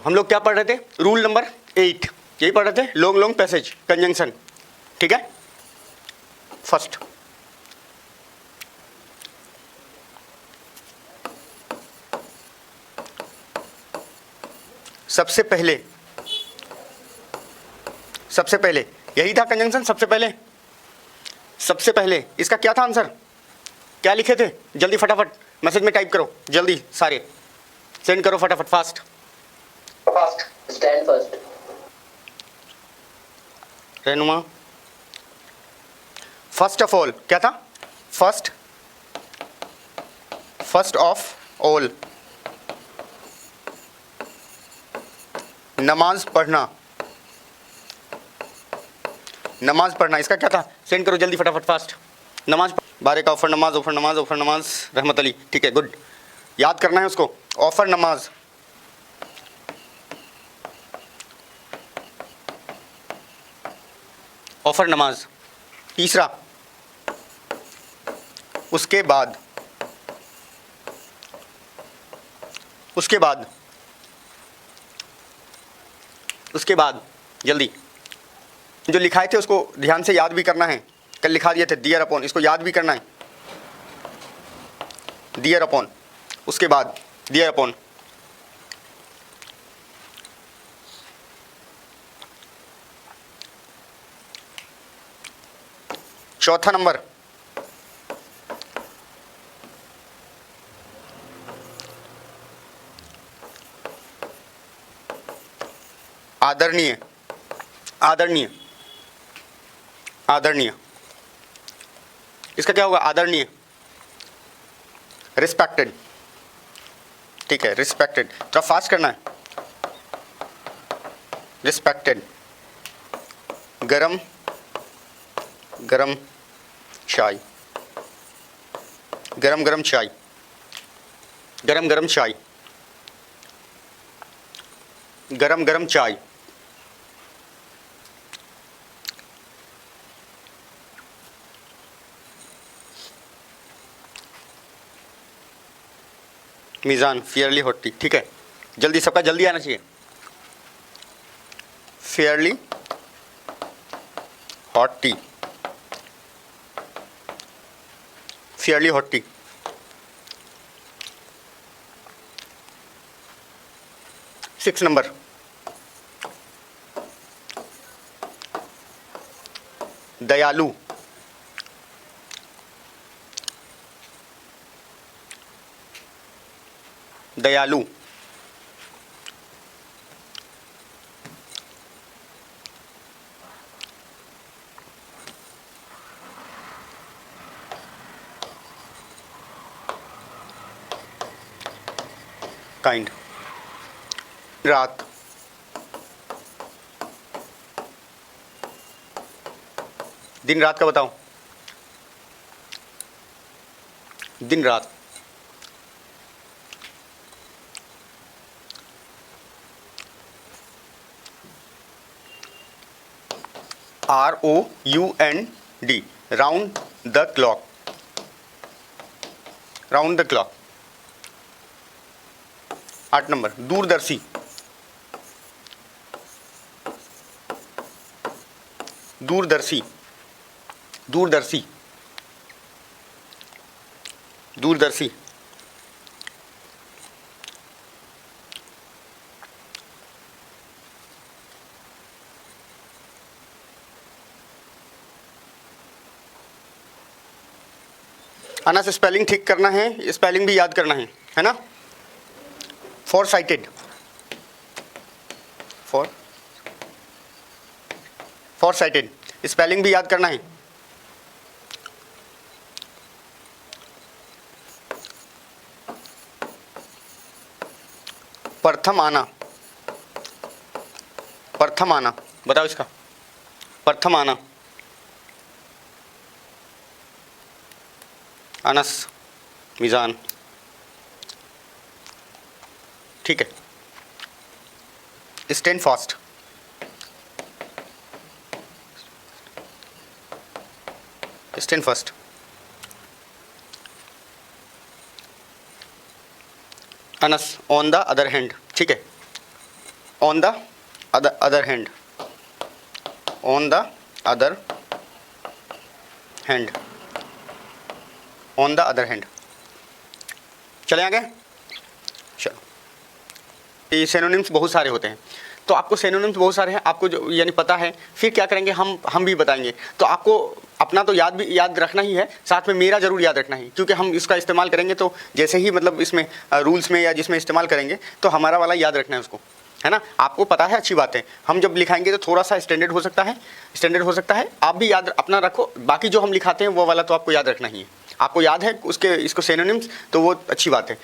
हम लोग क्या पढ़ रहे थे? रूल नंबर 8, यही पढ़ रहे थे, लॉन्ग लॉन्ग पैसेज कंजंक्शन। ठीक है, फर्स्ट सबसे पहले यही था कंजंक्शन। सबसे पहले इसका क्या था आंसर? क्या लिखे थे? जल्दी फटाफट मैसेज में टाइप करो, जल्दी सारे सेंड करो फटाफट, fast stand first. Renuma, first of all क्या था? फर्स्ट ऑफ ऑल नमाज पढ़ना, इसका क्या था? सेंड करो जल्दी फटाफट, फास्ट। नमाज, बारे का ऑफर नमाज, रहमत अली। ठीक है, गुड, याद करना है उसको, ऑफर नमाज। तीसरा, उसके बाद जल्दी जो लिखाए थे उसको ध्यान से याद भी करना है। कल लिखा दिए थे डियर अपॉन, इसको याद भी करना है। डियर अपॉन, उसके बाद डियर अपॉन। चौथा नंबर, आदरणीय। इसका क्या होगा? आदरणीय, रिस्पेक्टेड। ठीक है, रिस्पेक्टेड, थोड़ा फास्ट करना है। रिस्पेक्टेड। गरम चाय, गरम चाय। मीज़ान, फेयरली हॉट टी। ठीक है, जल्दी, सबका जल्दी आना चाहिए। फेयरली हॉट टी, 6 नंबर, दयालु। काइंड। रात, दिन रात का बताओ। दिन रात, ROUND, round the clock. 8 number, दूरदर्शी। अनस, स्पेलिंग ठीक करना है, स्पेलिंग भी याद करना है ना? फोर साइटेड, स्पेलिंग भी याद करना है। प्रथम आना, बताओ इसका। प्रथम आना, अनस, मीज़ान। ठीक है, stand fast. Anas, on the other hand. ठीक है, on the other hand, on the other hand, on the other hand. चले आगे, चलो। ये सिनोनिम्स बहुत सारे होते हैं, तो आपको सिनोनिम्स बहुत सारे हैं, आपको जो यानी पता है, फिर क्या करेंगे हम भी बताएंगे। तो आपको अपना तो याद रखना ही है, साथ में मेरा ज़रूर याद रखना है, क्योंकि हम इसका इस्तेमाल करेंगे तो जैसे ही मतलब इसमें रूल्स में या जिसमें इस्तेमाल करेंगे तो हमारा वाला याद रखना है उसको, है ना। आपको पता है, अच्छी बात है। हम जब लिखाएंगे तो थोड़ा सा स्टैंडर्ड हो सकता है, आप भी याद अपना रखो। बाकी जो हम लिखाते हैं वो वाला तो आपको याद रखना ही है। आपको याद है उसके इसको सिनोनिम्स, तो वो अच्छी बात है,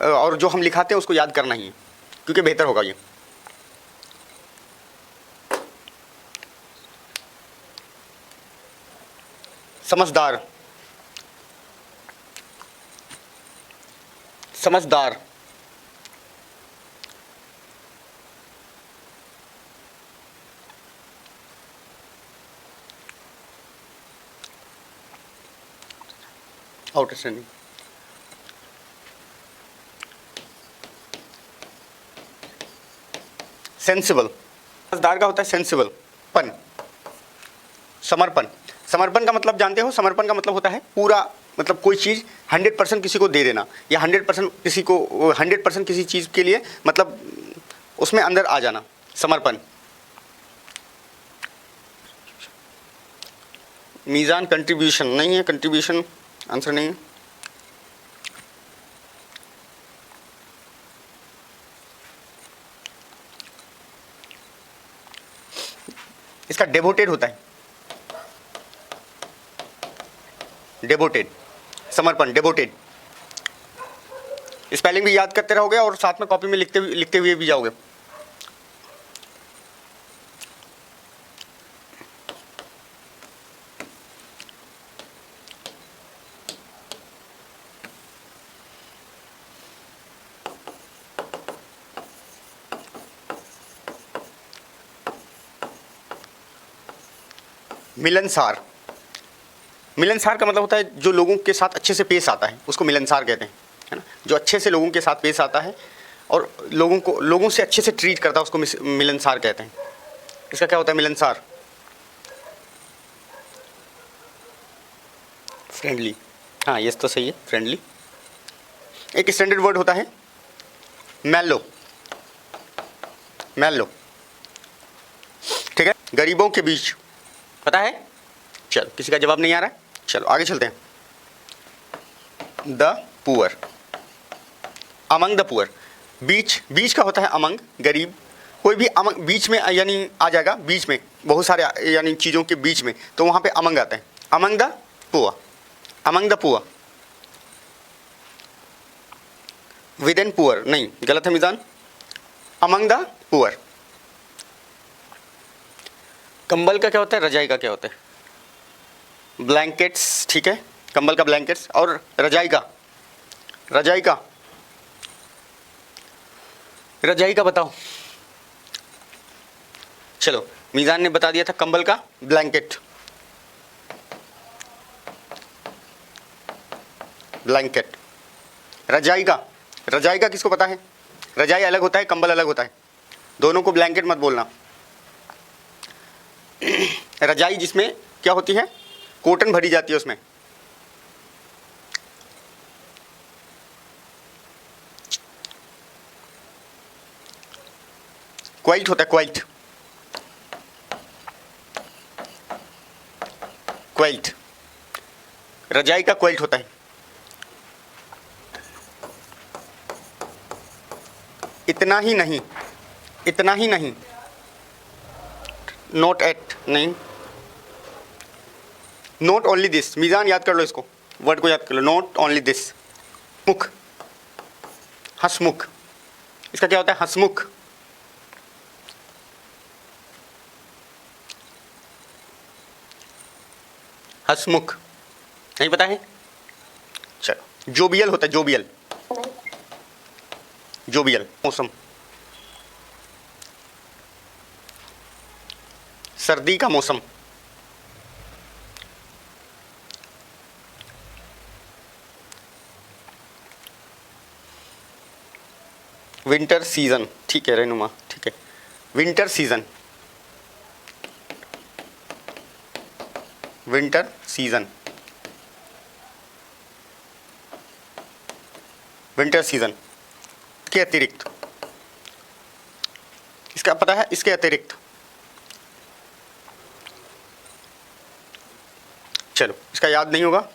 और जो हम लिखाते हैं उसको याद करना ही है, क्योंकि बेहतर होगा ये। समझदार, समझदार, आउटस्टैंडिंग, सेंसिबल। समझदार का होता है सेंसिबल, पन, समर्पण। समर्पण का मतलब जानते हो? समर्पण का मतलब होता है पूरा, मतलब कोई चीज़ 100% किसी को दे देना, या 100% किसी चीज़ के लिए मतलब उसमें अंदर आ जाना, समर्पण। मीज़ान कंट्रीब्यूशन नहीं है, कंट्रीब्यूशन आंसर नहीं है। इसका डेवोटेड होता है, डेवोटेड, समर्पण, डेवोटेड। स्पेलिंग भी याद करते रहोगे और साथ में कॉपी में लिखते हुए भी जाओगे। मिलनसार, मिलनसार का मतलब होता है जो लोगों के साथ अच्छे से पेश आता है, उसको मिलनसार कहते हैं, है ना। जो अच्छे से लोगों के साथ पेश आता है और लोगों से अच्छे से ट्रीट करता है, उसको मिलनसार कहते हैं। इसका क्या होता है मिलनसार? फ्रेंडली, हाँ ये तो सही है, फ्रेंडली। एक स्टैंडर्ड वर्ड होता है मैलो, मैलो, ठीक है। गरीबों के बीच, पता है? चलो, किसी का जवाब नहीं आ रहा है, चलो आगे चलते हैं। The poor, among the poor. बीच का होता है अमंग, गरीब। कोई भी अमंग बीच में यानी आ जाएगा, बीच में बहुत सारे यानी चीज़ों के बीच में, तो वहाँ पे अमंग आता है। Among the poor, among the poor. With in poor नहीं, गलत है मीज़ान। Among the poor. कंबल का क्या होता है? रजाई का क्या होता है? ब्लैंकेट्स, ठीक है, कंबल का ब्लैंकेट्स। और रजाई का, रजाई का, रजाई का बताओ। चलो, मीज़ान ने बता दिया था कंबल का, ब्लैंकेट, ब्लैंकेट। रजाई का, रजाई का किसको पता है? रजाई अलग होता है, कंबल अलग होता है, दोनों को ब्लैंकेट मत बोलना। रजाई जिसमें क्या होती है, कॉटन भरी जाती है उसमें। क्वाइल्ट होता है, क्वाइल्ट, क्वाइल्ट। रजाई का क्वाइल्ट होता है। इतना ही नहीं, इतना ही नहीं, नोट एट नहीं, नोट ओनली दिस। मीज़ान याद कर लो इसको, वर्ड को याद कर लो, नोट ओनली दिस। मुख, हंसमुख। इसका क्या होता है? हंसमुख। हंसमुख नहीं पता है? चलो, जोबियल होता है, जोबियल, जोबियल। मौसम, सर्दी का मौसम, विंटर सीजन, ठीक है, रहनुमा, ठीक है। Winter season, winter season, winter season के अतिरिक्त, इसका पता है, इसके अतिरिक्त, चलो इसका याद नहीं होगा,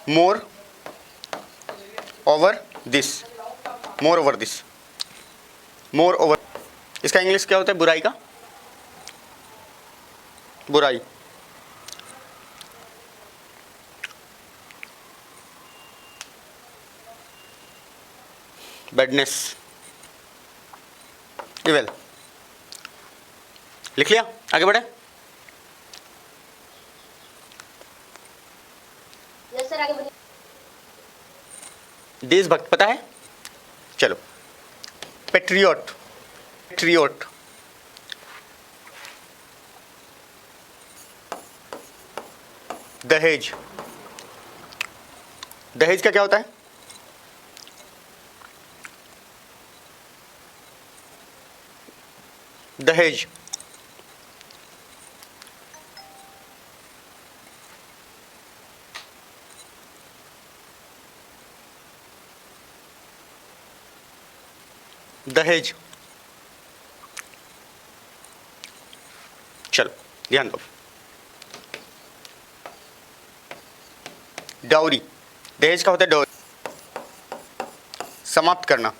more over this, more over this, more over, इसका इंग्लिश क्या होता है बुराई का, बुराई, बैडनेस, इवेल। लिख लिया, आगे बढ़े। यस सर, आगे बढ़िए। देशभक्त पता है, चलो पेट्रियोट, पेट्रियोट, दहेज, दहेज का क्या होता है, दहेज, दहेज, चलो ध्यान दो, डाउरी, दहेज का होता है डाउरी, समाप्त करना,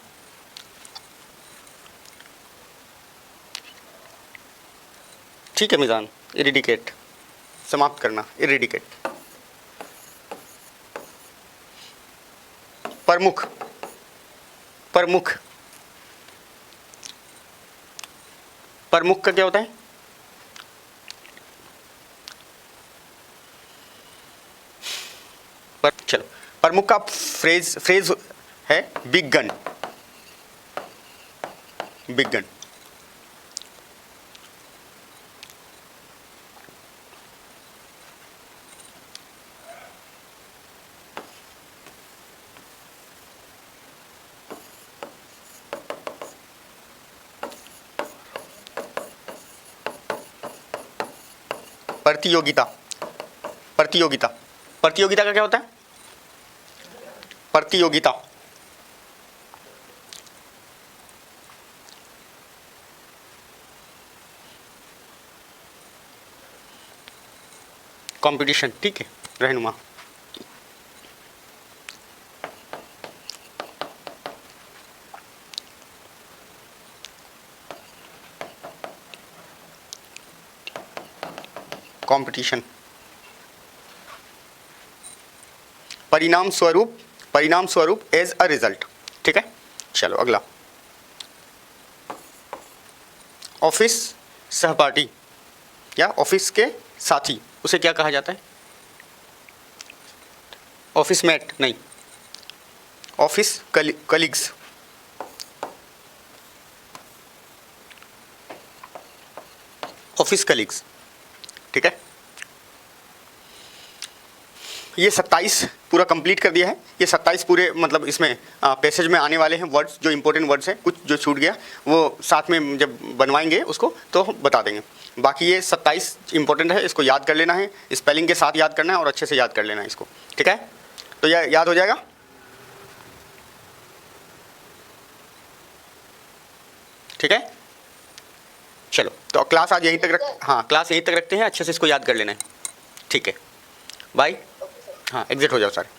ठीक है मिजान, इरिडिकेट, समाप्त करना, इरिडिकेट, प्रमुख, प्रमुख, प्रमुख का क्या होता है, चलो प्रमुख का फ्रेज, फ्रेज है बिग गन, बिग गन, प्रतियोगिता, प्रतियोगिता, प्रतियोगिता का क्या होता है, प्रतियोगिता, कंपटीशन, ठीक है, रहनुमा, कंपटीशन, परिणाम स्वरूप, परिणाम स्वरूप एज अ रिजल्ट, ठीक है। चलो अगला, ऑफिस सहपाठी या ऑफिस के साथी, उसे क्या कहा जाता है, ऑफिस मेट नहीं, ऑफिस कलीग्स, ऑफिस कलीग्स, ठीक है। ये 27 पूरा कंप्लीट कर दिया है, ये 27 पूरे मतलब इसमें पैसेज में आने वाले हैं वर्ड्स, जो इंपॉर्टेंट वर्ड्स हैं, कुछ जो छूट गया वो साथ में जब बनवाएंगे उसको तो बता देंगे। बाकी ये 27 इंपॉर्टेंट है, इसको याद कर लेना है, स्पेलिंग के साथ याद करना है और अच्छे से याद कर लेना है इसको, ठीक है। तो यह याद हो जाएगा, ठीक है। चलो तो क्लास आज यहीं तक रख, हाँ क्लास यहीं तक रखते हैं, अच्छे से इसको याद कर लेना है, ठीक है। बाय, हाँ एग्जिट हो जाओ सारे।